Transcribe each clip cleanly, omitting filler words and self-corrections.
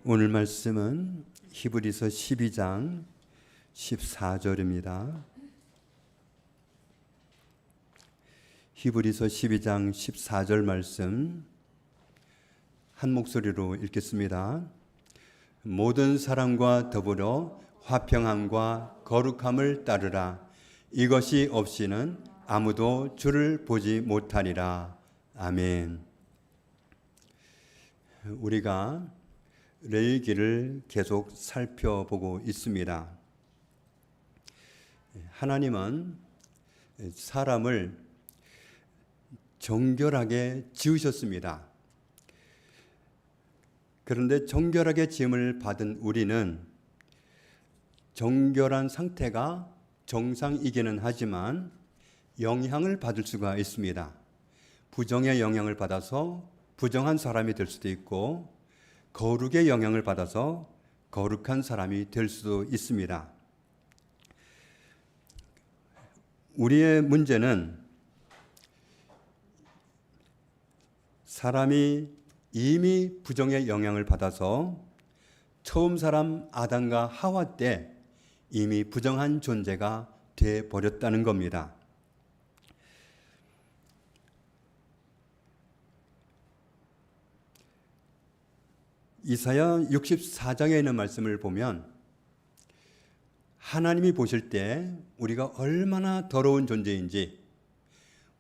오늘 말씀은 히브리서 12장 14절입니다. 히브리서 12장 14절 말씀 한 목소리로 읽겠습니다. 모든 사람과 더불어 화평함과 거룩함을 따르라. 이것이 없이는 아무도 주를 보지 못하리라. 아멘. 우리가 레위기를 계속 살펴보고 있습니다. 하나님은 사람을 정결하게 지으셨습니다. 그런데 정결하게 지음을 받은 우리는 정결한 상태가 정상이기는 하지만 영향을 받을 수가 있습니다. 부정의 영향을 받아서 부정한 사람이 될 수도 있고 거룩의 영향을 받아서 거룩한 사람이 될 수도 있습니다. 우리의 문제는 사람이 이미 부정의 영향을 받아서 처음 사람 아담과 하와 때 이미 부정한 존재가 돼 버렸다는 겁니다. 이사야 64장에 있는 말씀을 보면 하나님이 보실 때 우리가 얼마나 더러운 존재인지,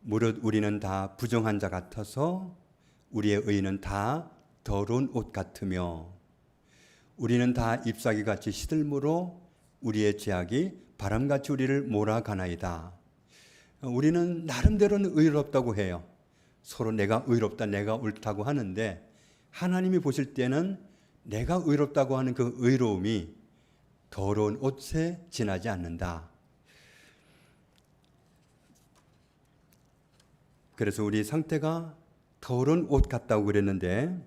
무릇 우리는 다 부정한 자 같아서 우리의 의는 다 더러운 옷 같으며 우리는 다 잎사귀같이 시들므로 우리의 죄악이 바람같이 우리를 몰아가나이다. 우리는 나름대로는 의롭다고 해요. 서로 내가 의롭다, 내가 옳다고 하는데 하나님이 보실 때는 내가 의롭다고 하는 그 의로움이 더러운 옷에 지나지 않는다. 그래서 우리 상태가 더러운 옷 같다고 그랬는데,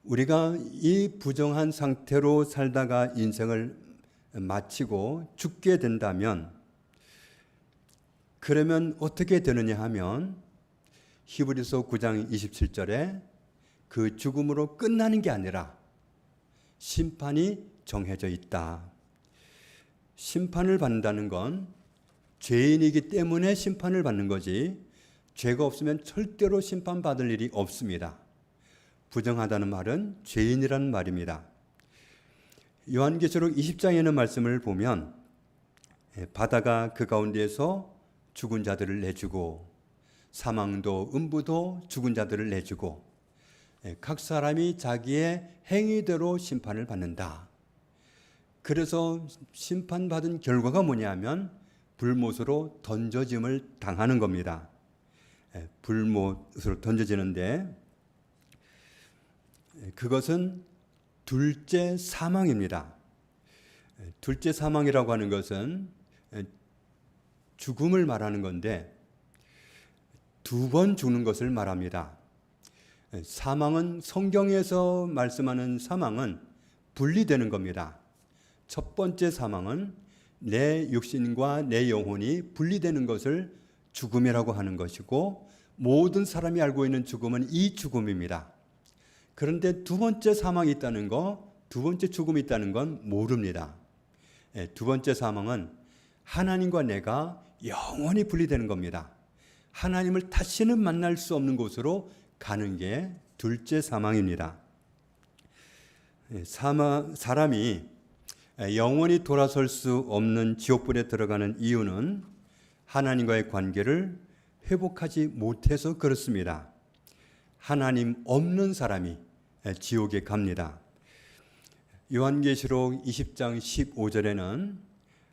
우리가 이 부정한 상태로 살다가 인생을 마치고 죽게 된다면, 그러면 어떻게 되느냐 하면 히브리서 9장 27절에 그 죽음으로 끝나는 게 아니라 심판이 정해져 있다. 심판을 받는다는 건 죄인이기 때문에 심판을 받는 거지, 죄가 없으면 절대로 심판받을 일이 없습니다. 부정하다는 말은 죄인이라는 말입니다. 요한계시록 20장에는 말씀을 보면 바다가 그 가운데에서 죽은 자들을 내주고 사망도 음부도 죽은 자들을 내주고 각 사람이 자기의 행위대로 심판을 받는다. 그래서 심판받은 결과가 뭐냐면 불못으로 던져짐을 당하는 겁니다. 불못으로 던져지는데 그것은 둘째 사망입니다. 둘째 사망이라고 하는 것은 죽음을 말하는 건데 두 번 죽는 것을 말합니다. 사망은, 성경에서 말씀하는 사망은 분리되는 겁니다. 첫 번째 사망은 내 육신과 내 영혼이 분리되는 것을 죽음이라고 하는 것이고, 모든 사람이 알고 있는 죽음은 이 죽음입니다. 그런데 두 번째 사망이 있다는 거, 두 번째 죽음이 있다는 건 모릅니다. 두 번째 사망은 하나님과 내가 영원히 분리되는 겁니다. 하나님을 다시는 만날 수 없는 곳으로 가는 게 둘째 사망입니다. 사람이 영원히 돌아설 수 없는 지옥불에 들어가는 이유는 하나님과의 관계를 회복하지 못해서 그렇습니다. 하나님 없는 사람이 지옥에 갑니다. 요한계시록 20장 15절에는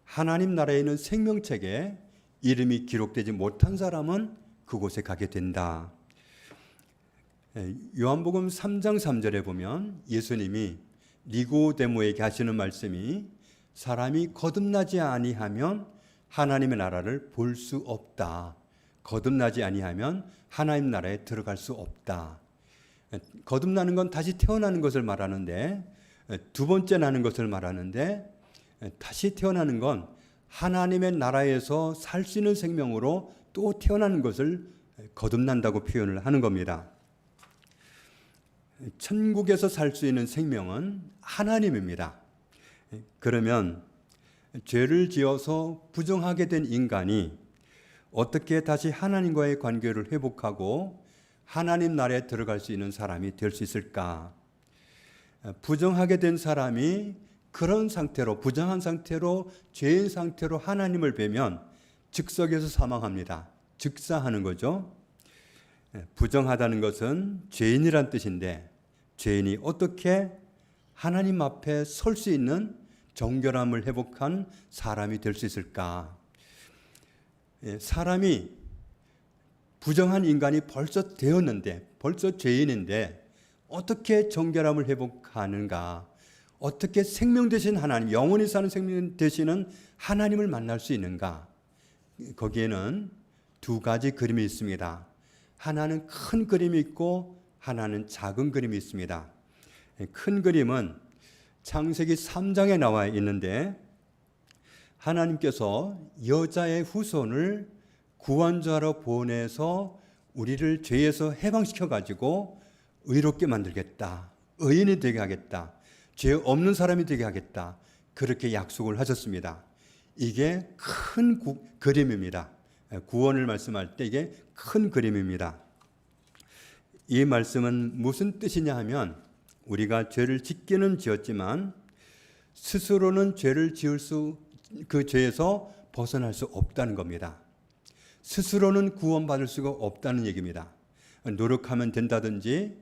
하나님 나라에 있는 생명책에 이름이 기록되지 못한 사람은 그곳에 가게 된다. 요한복음 3장 3절에 보면 예수님이 니고데모에게 하시는 말씀이 사람이 거듭나지 아니하면 하나님의 나라를 볼 수 없다. 거듭나지 아니하면 하나님 나라에 들어갈 수 없다. 거듭나는 건 다시 태어나는 것을 말하는데, 두 번째 나는 것을 말하는데, 다시 태어나는 건 하나님의 나라에서 살 수 있는 생명으로 또 태어나는 것을 거듭난다고 표현을 하는 겁니다. 천국에서 살 수 있는 생명은 하나님입니다. 그러면 죄를 지어서 부정하게 된 인간이 어떻게 다시 하나님과의 관계를 회복하고 하나님 나라에 들어갈 수 있는 사람이 될 수 있을까? 부정하게 된 사람이 그런 상태로, 부정한 상태로, 죄인 상태로 하나님을 뵈면 즉석에서 사망합니다. 즉사하는 거죠. 부정하다는 것은 죄인이란 뜻인데, 죄인이 어떻게 하나님 앞에 설 수 있는 정결함을 회복한 사람이 될 수 있을까? 사람이 부정한 인간이 벌써 되었는데, 벌써 죄인인데 어떻게 정결함을 회복하는가? 어떻게 생명 되신 하나님, 영원히 사는 생명 되시는 하나님을 만날 수 있는가? 거기에는 두 가지 그림이 있습니다. 하나는 큰 그림이 있고 하나는 작은 그림이 있습니다. 큰 그림은 창세기 3장에 나와 있는데, 하나님께서 여자의 후손을 구원자로 보내서 우리를 죄에서 해방시켜 가지고 의롭게 만들겠다, 의인이 되게 하겠다, 죄 없는 사람이 되게 하겠다, 그렇게 약속을 하셨습니다. 이게 큰 그림입니다. 구원을 말씀할 때 이게 큰 그림입니다. 이 말씀은 무슨 뜻이냐 하면, 우리가 죄를 짓기는 지었지만 스스로는 죄를 지을 그 죄에서 벗어날 수 없다는 겁니다. 스스로는 구원받을 수가 없다는 얘기입니다. 노력하면 된다든지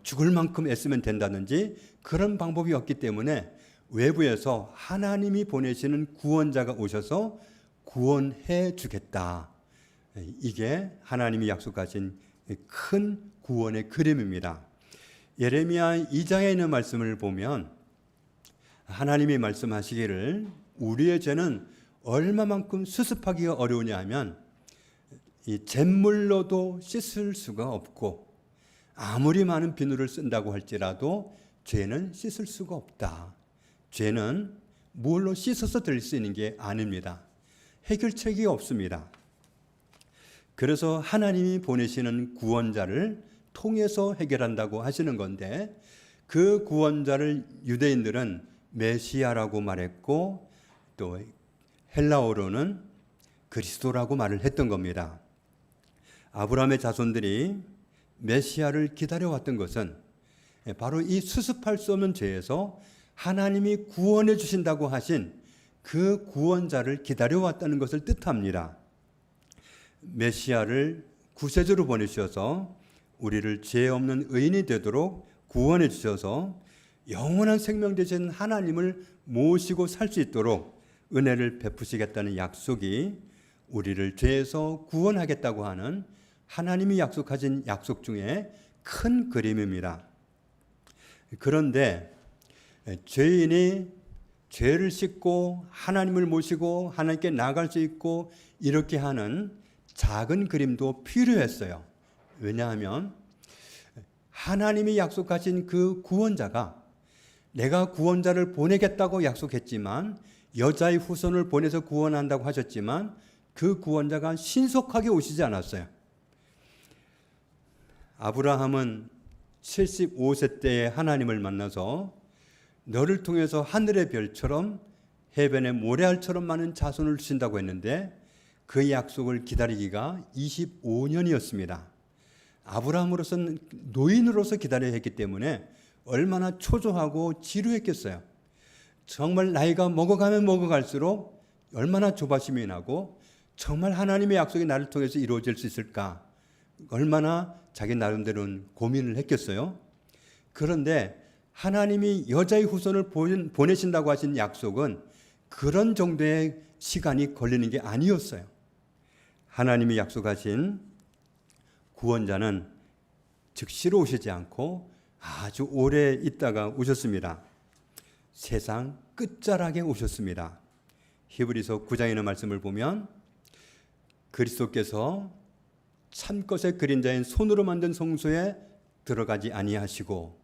죽을 만큼 애쓰면 된다든지 그런 방법이 없기 때문에 외부에서 하나님이 보내시는 구원자가 오셔서 구원해 주겠다. 이게 하나님이 약속하신 큰 구원의 그림입니다. 예레미야 2장에 있는 말씀을 보면 하나님이 말씀하시기를, 우리의 죄는 얼마만큼 수습하기가 어려우냐 하면 이 잿물로도 씻을 수가 없고 아무리 많은 비누를 쓴다고 할지라도 죄는 씻을 수가 없다. 죄는 물로 씻어서 될 수 있는 게 아닙니다. 해결책이 없습니다. 그래서 하나님이 보내시는 구원자를 통해서 해결한다고 하시는 건데, 그 구원자를 유대인들은 메시아라고 말했고 또 헬라어로는 그리스도라고 말을 했던 겁니다. 아브라함의 자손들이 메시아를 기다려왔던 것은 바로 이 수습할 수 없는 죄에서 하나님이 구원해 주신다고 하신 그 구원자를 기다려왔다는 것을 뜻합니다. 메시아를 구세주로 보내주셔서 우리를 죄 없는 의인이 되도록 구원해 주셔서 영원한 생명 되신 하나님을 모시고 살 수 있도록 은혜를 베푸시겠다는 약속이 우리를 죄에서 구원하겠다고 하는 하나님이 약속하신 약속 중에 큰 그림입니다. 그런데 죄인이 죄를 씻고 하나님을 모시고 하나님께 나아갈 수 있고 이렇게 하는 작은 그림도 필요했어요. 왜냐하면 하나님이 약속하신 그 구원자가, 내가 구원자를 보내겠다고 약속했지만, 여자의 후손을 보내서 구원한다고 하셨지만 그 구원자가 신속하게 오시지 않았어요. 아브라함은 75세 때에 하나님을 만나서 너를 통해서 하늘의 별처럼 해변의 모래알처럼 많은 자손을 주신다고 했는데, 그 약속을 기다리기가 25년이었습니다. 아브라함으로서는 노인으로서 기다려야 했기 때문에 얼마나 초조하고 지루했겠어요. 정말 나이가 먹어가면 먹어갈수록 얼마나 조바심이 나고, 정말 하나님의 약속이 나를 통해서 이루어질 수 있을까, 얼마나 자기 나름대로는 고민을 했겠어요. 그런데 하나님이 여자의 후손을 보내신다고 하신 약속은 그런 정도의 시간이 걸리는 게 아니었어요. 하나님이 약속하신 구원자는 즉시로 오시지 않고 아주 오래 있다가 오셨습니다. 세상 끝자락에 오셨습니다. 히브리서 9장에 있는 말씀을 보면 그리스도께서 참것의 그림자인 손으로 만든 성소에 들어가지 아니하시고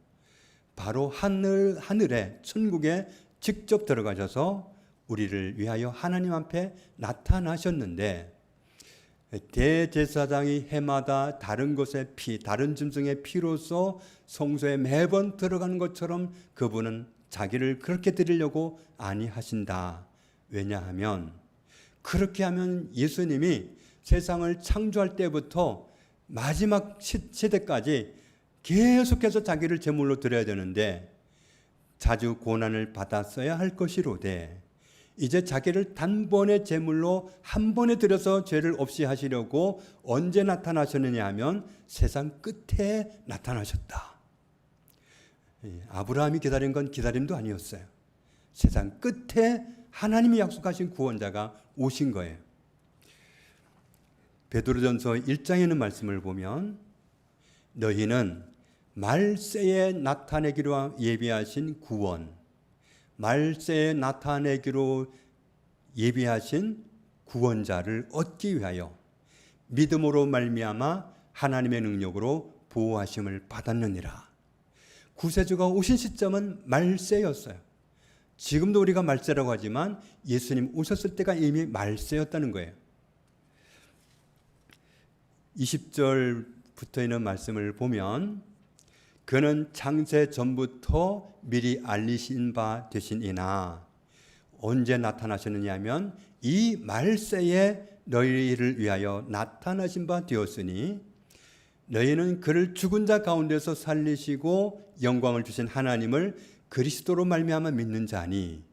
바로 하늘에 천국에 직접 들어가셔서 우리를 위하여 하나님 앞에 나타나셨는데, 대제사장이 해마다 다른 곳의 피, 다른 짐승의 피로써 성소에 매번 들어가는 것처럼 그분은 자기를 그렇게 드리려고 아니하신다. 왜냐하면 그렇게 하면 예수님이 세상을 창조할 때부터 마지막 시대까지 계속해서 자기를 제물로 드려야 되는데 자주 고난을 받았어야 할 것이로되 이제 자기를 단번에 제물로 한 번에 드려서 죄를 없이 하시려고 언제 나타나셨느냐 하면 세상 끝에 나타나셨다. 아브라함이 기다린 건 기다림도 아니었어요. 세상 끝에 하나님이 약속하신 구원자가 오신 거예요. 베드로전서 1장에 있는 말씀을 보면 너희는 말세에 나타내기로 예비하신 구원, 말세에 나타내기로 예비하신 구원자를 얻기 위하여 믿음으로 말미암아 하나님의 능력으로 보호하심을 받았느니라. 구세주가 오신 시점은 말세였어요. 지금도 우리가 말세라고 하지만 예수님 오셨을 때가 이미 말세였다는 거예요. 20절부터 있는 말씀을 보면 그는 창세 전부터 미리 알리신 바 되시니나 언제 나타나셨느냐 하면 이 말세에 너희를 위하여 나타나신 바 되었으니 너희는 그를 죽은 자 가운데서 살리시고 영광을 주신 하나님을 그리스도로 말미암아 믿는 자니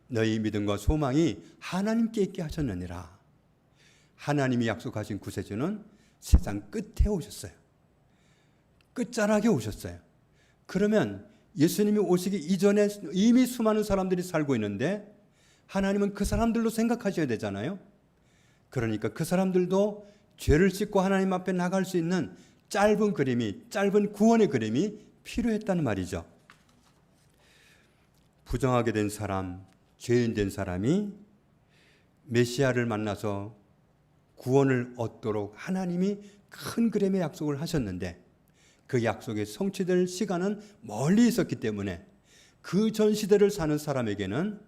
너희 믿음과 소망이 하나님께 있게 하셨느니라. 하나님이 약속하신 구세주는 세상 끝에 오셨어요. 끝자락에 오셨어요. 그러면 예수님이 오시기 이전에 이미 수많은 사람들이 살고 있는데 하나님은 그 사람들로 생각하셔야 되잖아요. 그러니까 그 사람들도 죄를 씻고 하나님 앞에 나갈 수 있는 짧은 구원의 그림이 필요했다는 말이죠. 부정하게 된 사람, 죄인 된 사람이 메시아를 만나서 구원을 얻도록 하나님이 큰 그림의 약속을 하셨는데 그 약속의 성취될 시간은 멀리 있었기 때문에 그 전 시대를 사는 사람에게는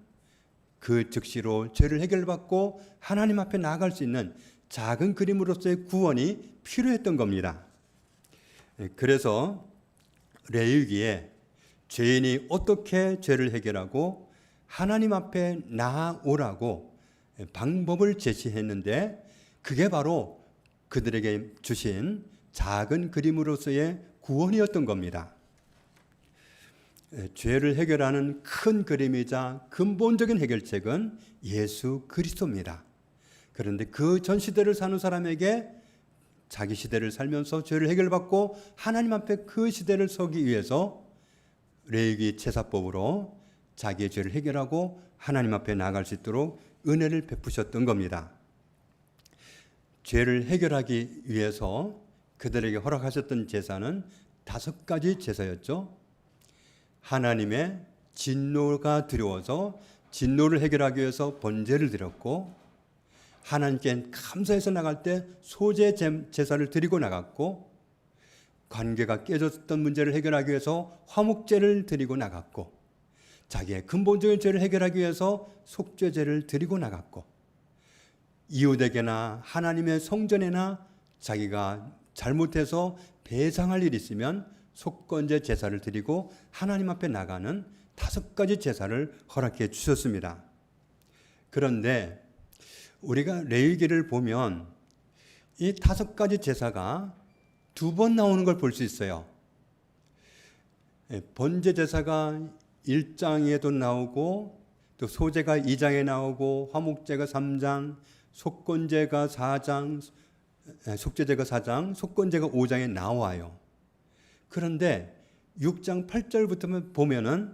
그 즉시로 죄를 해결받고 하나님 앞에 나아갈 수 있는 작은 그림으로서의 구원이 필요했던 겁니다. 그래서 레위기에 죄인이 어떻게 죄를 해결하고 하나님 앞에 나아오라고 방법을 제시했는데 그게 바로 그들에게 주신 작은 그림으로서의 구원이었던 겁니다. 죄를 해결하는 큰 그림이자 근본적인 해결책은 예수 그리스도입니다. 그런데 그 전 시대를 사는 사람에게 자기 시대를 살면서 죄를 해결받고 하나님 앞에 그 시대를 서기 위해서 레위기 제사법으로 자기의 죄를 해결하고 하나님 앞에 나아갈 수 있도록 은혜를 베푸셨던 겁니다. 죄를 해결하기 위해서 그들에게 허락하셨던 제사는 5가지 제사였죠. 하나님의 진노가 두려워서 진노를 해결하기 위해서 번제를 드렸고 하나님께 감사해서 나갈 때 소제 제사를 드리고 나갔고 관계가 깨졌던 문제를 해결하기 위해서 화목제를 드리고 나갔고 자기의 근본적인 죄를 해결하기 위해서 속죄제를 드리고 나갔고 이웃에게나 하나님의 성전에나 자기가 잘못해서 배상할 일이 있으면 속건제 제사를 드리고 하나님 앞에 나가는 5가지 제사를 허락해 주셨습니다. 그런데 우리가 레위기를 보면 이 5가지 제사가 2번 나오는 걸 볼 수 있어요. 번제 제사가 1장에도 나오고 또 소제가 2장에 나오고 화목제가 3장, 속건제가 4장, 속죄제가 4장, 속건제가 5장에 나와요. 그런데 6장 8절부터 보면은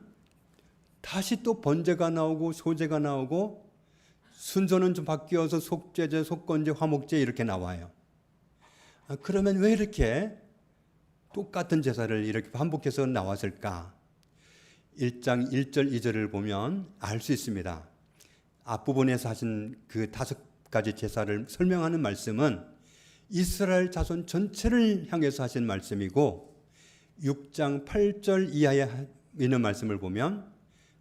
다시 또 번제가 나오고 소제가 나오고 순서는 좀 바뀌어서 속죄제, 속건제, 화목제 이렇게 나와요. 그러면 왜 이렇게 똑같은 제사를 이렇게 반복해서 나왔을까? 1장 1절 2절을 보면 알 수 있습니다. 앞부분에서 하신 그 5가지 제사를 설명하는 말씀은 이스라엘 자손 전체를 향해서 하신 말씀이고 6장 8절 이하에 있는 말씀을 보면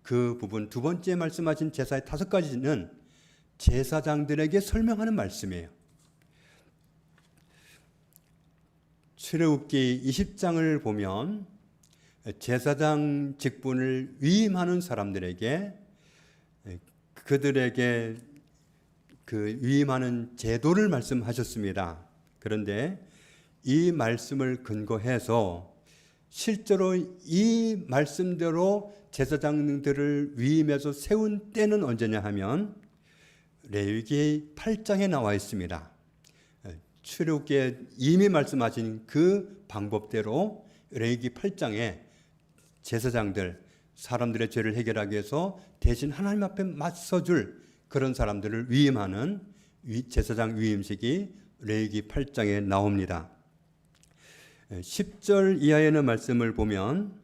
그 부분 2번째 말씀하신 제사의 5가지는 제사장들에게 설명하는 말씀이에요. 출애굽기 20장을 보면 제사장 직분을 위임하는 사람들에게 그들에게 그 위임하는 제도를 말씀하셨습니다. 그런데 이 말씀을 근거해서 실제로 이 말씀대로 제사장들을 위임해서 세운 때는 언제냐 하면 레위기 8장에 나와 있습니다. 출애굽기에 이미 말씀하신 그 방법대로 레위기 8장에 제사장들, 사람들의 죄를 해결하기 위해서 대신 하나님 앞에 맞서줄 그런 사람들을 위임하는 제사장 위임식이 레위기 8장에 나옵니다. 10절 이하에는 말씀을 보면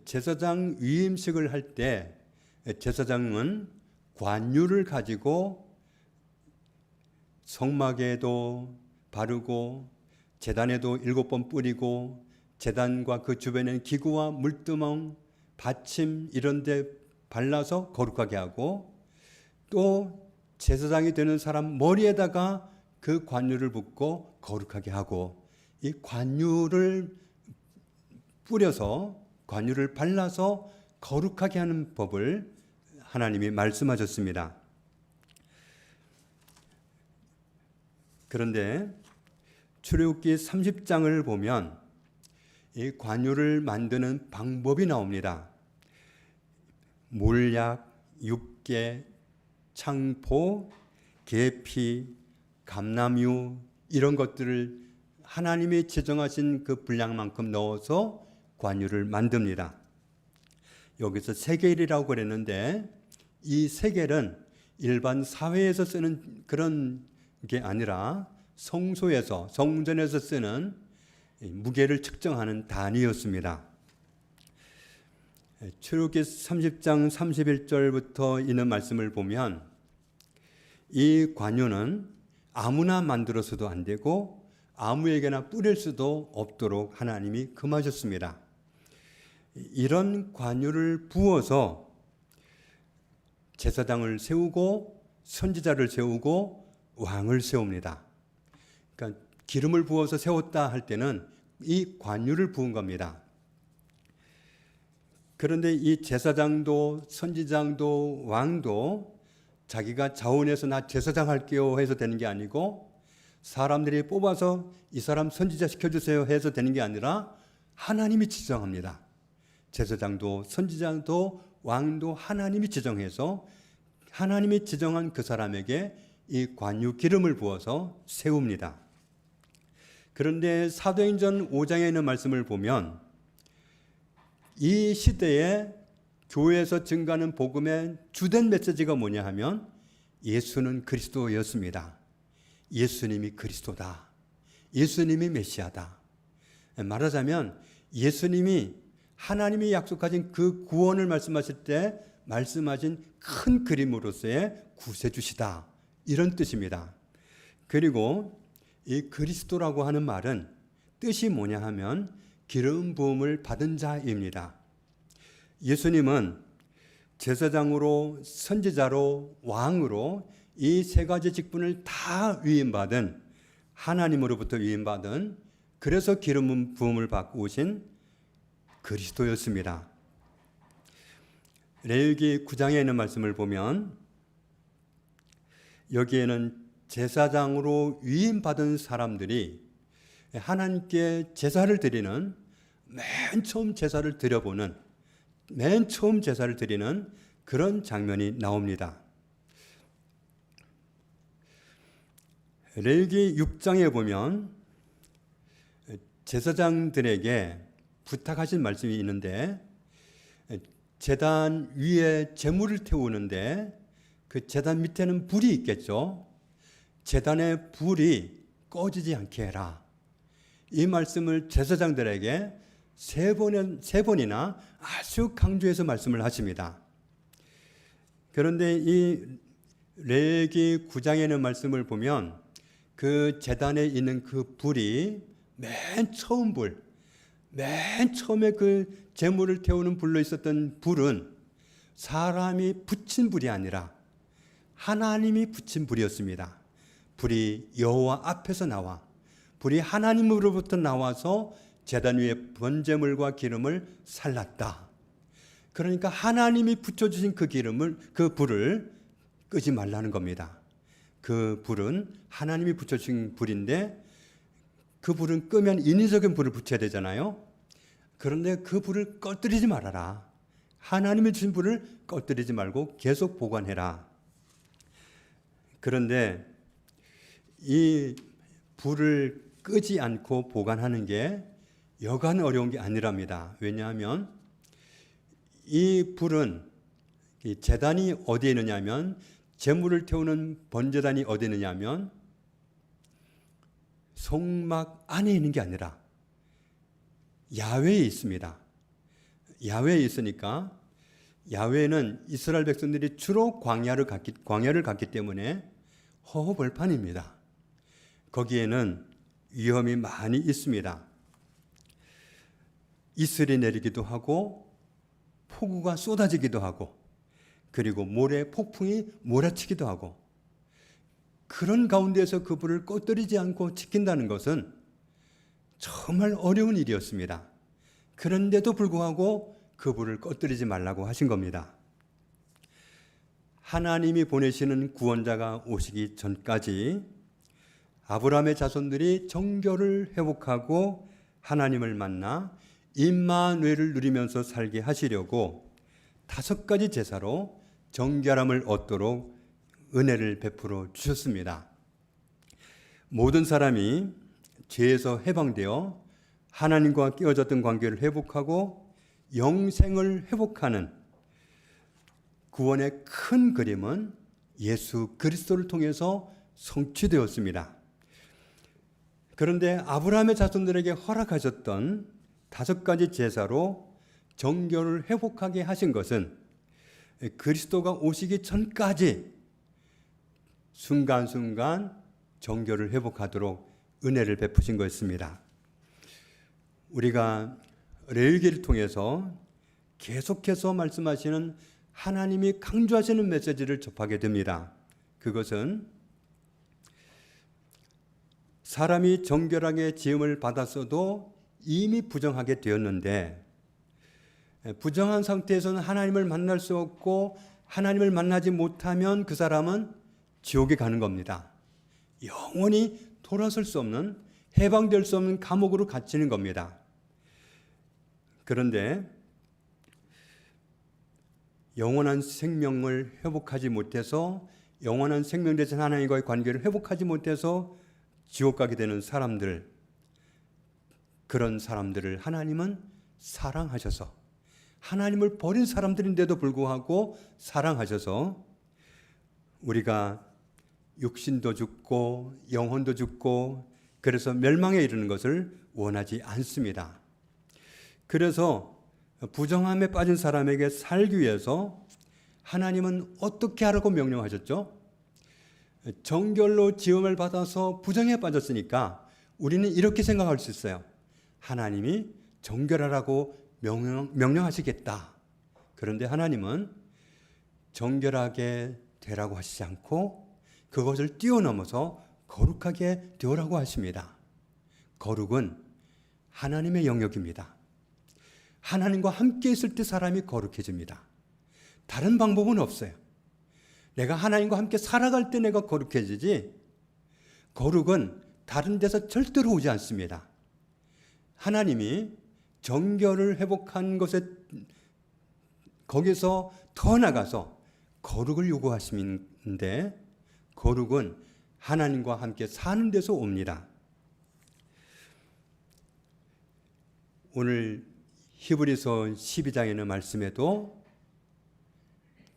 제사장 위임식을 할 때 제사장은 관유를 가지고 성막에도 바르고 제단에도 7번 뿌리고 제단과 그 주변에 기구와 물두멍, 받침 이런 데 발라서 거룩하게 하고 또 제사장이 되는 사람 머리에다가 그 관유를 붓고 거룩하게 하고 이 관유를 뿌려서 관유를 발라서 거룩하게 하는 법을 하나님이 말씀하셨습니다. 그런데 출애굽기 30장을 보면 이 관유를 만드는 방법이 나옵니다. 몰약, 육개, 창포, 계피, 감람유 이런 것들을 하나님이 지정하신 그 분량만큼 넣어서 관유를 만듭니다. 여기서 세겔이라고 그랬는데 이 세겔은 일반 사회에서 쓰는 그런 게 아니라 성소에서 성전에서 쓰는 무게를 측정하는 단위였습니다. 출애굽기 30장 31절부터 있는 말씀을 보면 이 관유는 아무나 만들어서도 안 되고 아무에게나 뿌릴 수도 없도록 하나님이 금하셨습니다. 이런 관유를 부어서 제사장을 세우고 선지자를 세우고 왕을 세웁니다. 그러니까 기름을 부어서 세웠다 할 때는 이 관유를 부은 겁니다. 그런데 이 제사장도 선지장도 왕도 자기가 자원해서 나 제사장 할게요 해서 되는 게 아니고 사람들이 뽑아서 이 사람 선지자 시켜주세요 해서 되는 게 아니라 하나님이 지정합니다. 제사장도 선지자도 왕도 하나님이 지정해서 하나님이 지정한 그 사람에게 이 관유 기름을 부어서 세웁니다. 그런데 사도행전 5장에 있는 말씀을 보면 이 시대에 교회에서 증가하는 복음의 주된 메시지가 뭐냐 하면 예수는 그리스도였습니다. 예수님이 그리스도다. 예수님이 메시아다. 말하자면 예수님이 하나님이 약속하신 그 구원을 말씀하실 때 말씀하신 큰 그림으로서의 구세주시다. 이런 뜻입니다. 그리고 이 그리스도라고 하는 말은 뜻이 뭐냐 하면 기름 부음을 받은 자입니다. 예수님은 제사장으로 선지자로 왕으로 이 세 가지 직분을 다 위임받은 하나님으로부터 위임받은 그래서 기름 부음을 받고 오신 그리스도였습니다. 레위기 9장에 있는 말씀을 보면 여기에는 제사장으로 위임받은 사람들이 하나님께 제사를 드리는 맨 처음 제사를 드려보는 맨 처음 제사를 드리는 그런 장면이 나옵니다. 레위기 6장에 보면 제사장들에게 부탁하신 말씀이 있는데 제단 위에 제물을 태우는데 그 제단 밑에는 불이 있겠죠. 제단의 불이 꺼지지 않게 해라. 이 말씀을 제사장들에게 세 번이나 아주 강조해서 말씀을 하십니다. 그런데 이 레위기 9장에 있는 말씀을 보면 그 제단에 있는 그 불이 맨 처음 불, 맨 처음에 그 제물을 태우는 불로 있었던 불은 사람이 붙인 불이 아니라 하나님이 붙인 불이었습니다. 불이 여호와 앞에서 나와 불이 하나님으로부터 나와서 제단 위에 번제물과 기름을 살랐다. 그러니까 하나님이 붙여주신 그 불을 끄지 말라는 겁니다. 그 불은 하나님이 붙여주신 불인데 그 불은 끄면 인위적인 불을 붙여야 되잖아요. 그런데 그 불을 꺼뜨리지 말아라. 하나님이 주신 불을 꺼뜨리지 말고 계속 보관해라. 그런데 이 불을 끄지 않고 보관하는 게 여간 어려운 게 아니랍니다. 왜냐하면 이 불은, 이 제단이 어디에 있느냐면, 제물을 태우는 번제단이 어디에 있느냐면 성막 안에 있는 게 아니라 야외에 있습니다. 야외에 있으니까, 야외는 이스라엘 백성들이 주로 광야를 갔기 때문에 허허벌판입니다. 거기에는 위험이 많이 있습니다. 이슬이 내리기도 하고 폭우가 쏟아지기도 하고 그리고 모래 폭풍이 몰아치기도 하고, 그런 가운데서 그 불을 꺼뜨리지 않고 지킨다는 것은 정말 어려운 일이었습니다. 그런데도 불구하고 그 불을 꺼뜨리지 말라고 하신 겁니다. 하나님이 보내시는 구원자가 오시기 전까지 아브라함의 자손들이 정결을 회복하고 하나님을 만나 임마누엘을 누리면서 살게 하시려고 5가지 제사로 정결함을 얻도록 은혜를 베풀어 주셨습니다. 모든 사람이 죄에서 해방되어 하나님과 끼어졌던 관계를 회복하고 영생을 회복하는 구원의 큰 그림은 예수 그리스도를 통해서 성취되었습니다. 그런데 아브라함의 자손들에게 허락하셨던 5가지 제사로 정결을 회복하게 하신 것은 그리스도가 오시기 전까지 순간순간 정결을 회복하도록 은혜를 베푸신 것입니다. 우리가 레위기를 통해서 계속해서 말씀하시는 하나님이 강조하시는 메시지를 접하게 됩니다. 그것은 사람이 정결하게 지음을 받았어도 이미 부정하게 되었는데, 부정한 상태에서는 하나님을 만날 수 없고 하나님을 만나지 못하면 그 사람은 지옥에 가는 겁니다. 영원히 돌아설 수 없는, 해방될 수 없는 감옥으로 갇히는 겁니다. 그런데 영원한 생명을 회복하지 못해서, 영원한 생명 되신 하나님과의 관계를 회복하지 못해서 지옥 가게 되는 사람들, 그런 사람들을 하나님은 사랑하셔서, 하나님을 버린 사람들인데도 불구하고 사랑하셔서 우리가 육신도 죽고 영혼도 죽고 그래서 멸망에 이르는 것을 원하지 않습니다. 그래서 부정함에 빠진 사람에게 살기 위해서 하나님은 어떻게 하라고 명령하셨죠? 정결로 지음을 받아서 부정에 빠졌으니까 우리는 이렇게 생각할 수 있어요. 하나님이 정결하라고 명령하시겠다. 그런데 하나님은 정결하게 되라고 하시지 않고 그것을 뛰어넘어서 거룩하게 되라고 하십니다. 거룩은 하나님의 영역입니다. 하나님과 함께 있을 때 사람이 거룩해집니다. 다른 방법은 없어요. 내가 하나님과 함께 살아갈 때 내가 거룩해지지, 거룩은 다른 데서 절대로 오지 않습니다. 하나님이 정결을 회복한 것에 거기서 더 나가서 거룩을 요구하시는데, 거룩은 하나님과 함께 사는 데서 옵니다. 오늘 히브리서 12장에 있는 말씀에도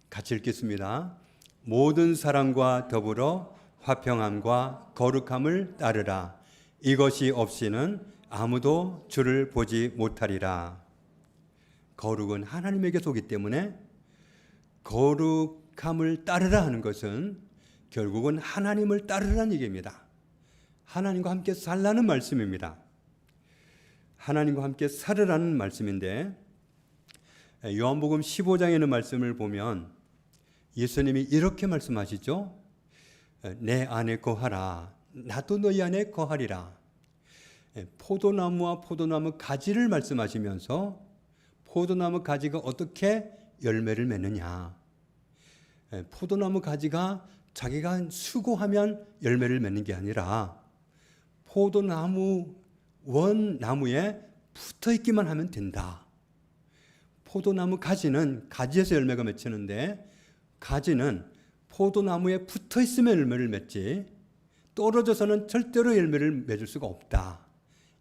같이 읽겠습니다. 모든 사람과 더불어 화평함과 거룩함을 따르라. 이것이 없이는 아무도 주를 보지 못하리라. 거룩은 하나님에게서 오기 때문에 거룩함을 따르라 하는 것은 결국은 하나님을 따르라는 얘기입니다. 하나님과 함께 살라는 말씀입니다. 하나님과 함께 살으라는 말씀인데, 요한복음 15장에 있는 말씀을 보면 예수님이 이렇게 말씀하시죠. 내 안에 거하라. 나도 너희 안에 거하리라. 포도나무와 포도나무 가지를 말씀하시면서 포도나무 가지가 어떻게 열매를 맺느냐. 포도나무 가지가 자기가 수고하면 열매를 맺는 게 아니라 포도나무 원나무에 붙어 있기만 하면 된다. 포도나무 가지는 가지에서 열매가 맺히는데 가지는 포도나무에 붙어 있으면 열매를 맺지 떨어져서는 절대로 열매를 맺을 수가 없다.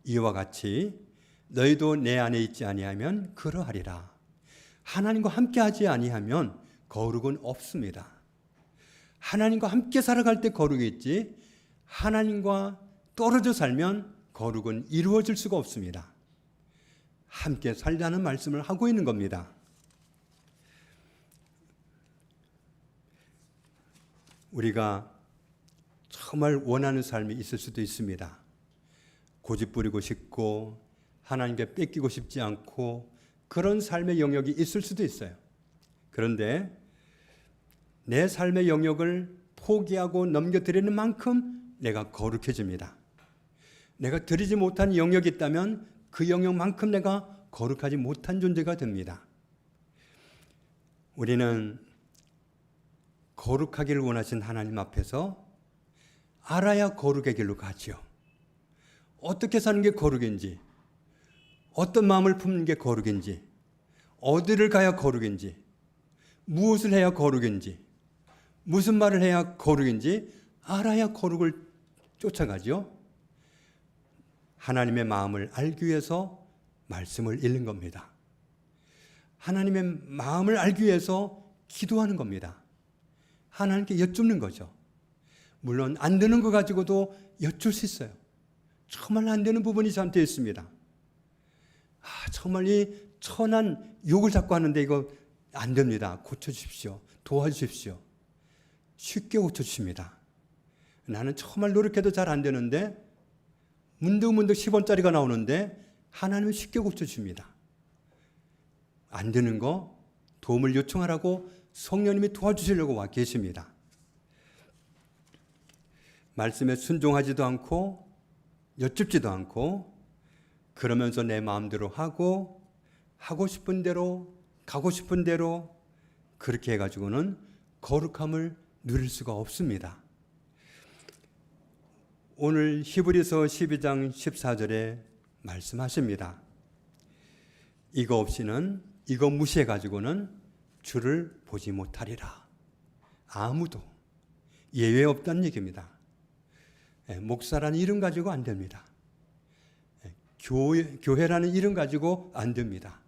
이와 같이 너희도 내 안에 있지 아니하면 그러하리라. 하나님과 함께하지 아니하면 거룩은 없습니다. 하나님과 함께 살아갈 때 거룩이 있지 하나님과 떨어져 살면 거룩은 이루어질 수가 없습니다. 함께 살자는 말씀을 하고 있는 겁니다. 우리가 정말 원하는 삶이 있을 수도 있습니다. 고집부리고 싶고 하나님께 뺏기고 싶지 않고 그런 삶의 영역이 있을 수도 있어요. 그런데 내 삶의 영역을 포기하고 넘겨드리는 만큼 내가 거룩해집니다. 내가 드리지 못한 영역이 있다면 그 영역만큼 내가 거룩하지 못한 존재가 됩니다. 우리는 거룩하기를 원하신 하나님 앞에서 알아야 거룩의 길로 가죠. 어떻게 사는 게 거룩인지, 어떤 마음을 품는 게 거룩인지, 어디를 가야 거룩인지, 무엇을 해야 거룩인지, 무슨 말을 해야 거룩인지 알아야 거룩을 쫓아가죠. 하나님의 마음을 알기 위해서 말씀을 읽는 겁니다. 하나님의 마음을 알기 위해서 기도하는 겁니다. 하나님께 여쭙는 거죠. 물론 안 되는 거 가지고도 여쭐 수 있어요. 정말 안 되는 부분이 저한테 있습니다. 정말 이 천한 욕을 자꾸 하는데 이거 안 됩니다. 고쳐주십시오. 도와주십시오. 쉽게 고쳐주십니다. 나는 정말 노력해도 잘 안 되는데 문득문득 10원짜리가 나오는데 하나님은 쉽게 고쳐줍니다. 안 되는 거 도움을 요청하라고 성령님이 도와주시려고 와 계십니다. 말씀에 순종하지도 않고 여쭙지도 않고 그러면서 내 마음대로 하고 싶은 대로 가고 싶은 대로 그렇게 해가지고는 거룩함을 누릴 수가 없습니다. 오늘 히브리서 12장 14절에 말씀하십니다. 이거 없이는 이거 무시해가지고는 주를 보지 못하리라. 아무도 예외 없다는 얘기입니다. 목사라는 이름 가지고 안 됩니다. 교회라는 이름 가지고 안 됩니다.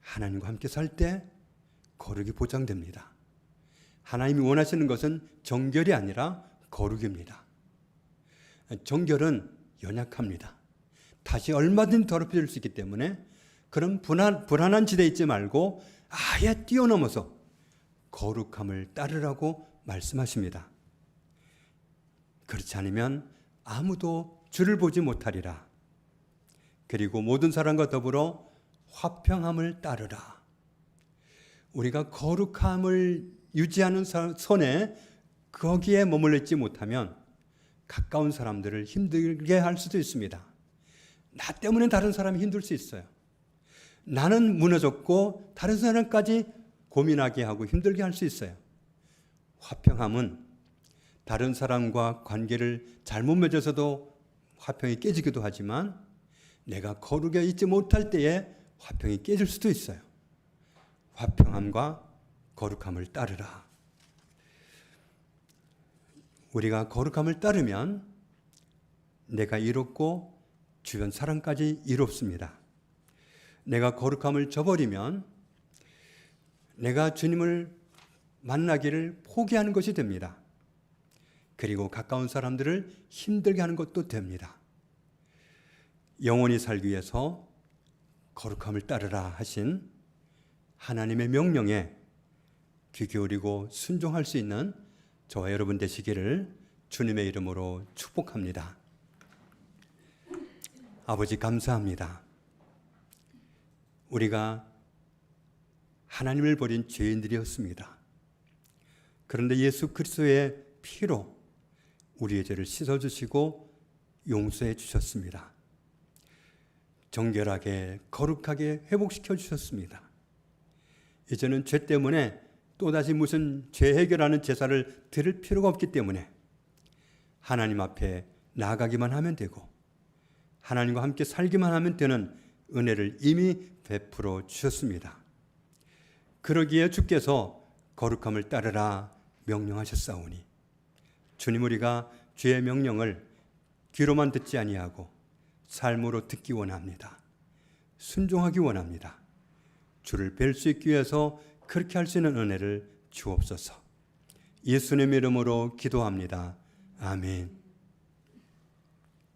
하나님과 함께 살 때 거룩이 보장됩니다. 하나님이 원하시는 것은 정결이 아니라 거룩입니다. 정결은 연약합니다. 다시 얼마든지 더럽혀질 수 있기 때문에 그런 불안한 지대에 있지 말고 아예 뛰어넘어서 거룩함을 따르라고 말씀하십니다. 그렇지 않으면 아무도 주를 보지 못하리라. 그리고 모든 사람과 더불어 화평함을 따르라. 우리가 거룩함을 유지하는 선에 거기에 머물러 있지 못하면 가까운 사람들을 힘들게 할 수도 있습니다. 나 때문에 다른 사람이 힘들 수 있어요. 나는 무너졌고 다른 사람까지 고민하게 하고 힘들게 할 수 있어요. 화평함은 다른 사람과 관계를 잘못 맺어서도 화평이 깨지기도 하지만 내가 거룩에 있지 못할 때에 화평이 깨질 수도 있어요. 화평함과 거룩함을 따르라. 우리가 거룩함을 따르면 내가 이롭고 주변 사람까지 이롭습니다. 내가 거룩함을 저버리면 내가 주님을 만나기를 포기하는 것이 됩니다. 그리고 가까운 사람들을 힘들게 하는 것도 됩니다. 영원히 살기 위해서 거룩함을 따르라 하신 하나님의 명령에 귀 기울이고 순종할 수 있는 저와 여러분 되시기를 주님의 이름으로 축복합니다. 아버지 감사합니다. 우리가 하나님을 버린 죄인들이었습니다. 그런데 예수 그리스도의 피로 우리의 죄를 씻어주시고 용서해 주셨습니다. 정결하게 거룩하게 회복시켜 주셨습니다. 이제는 죄 때문에 또다시 무슨 죄 해결하는 제사를 드릴 필요가 없기 때문에 하나님 앞에 나아가기만 하면 되고 하나님과 함께 살기만 하면 되는 은혜를 이미 베풀어 주셨습니다. 그러기에 주께서 거룩함을 따르라 명령하셨사오니 주님, 우리가 주의 명령을 귀로만 듣지 아니하고 삶으로 듣기 원합니다. 순종하기 원합니다. 주를 뵐 수 있기 위해서 그렇게 할 수 있는 은혜를 주옵소서. 예수님의 이름으로 기도합니다. 아멘.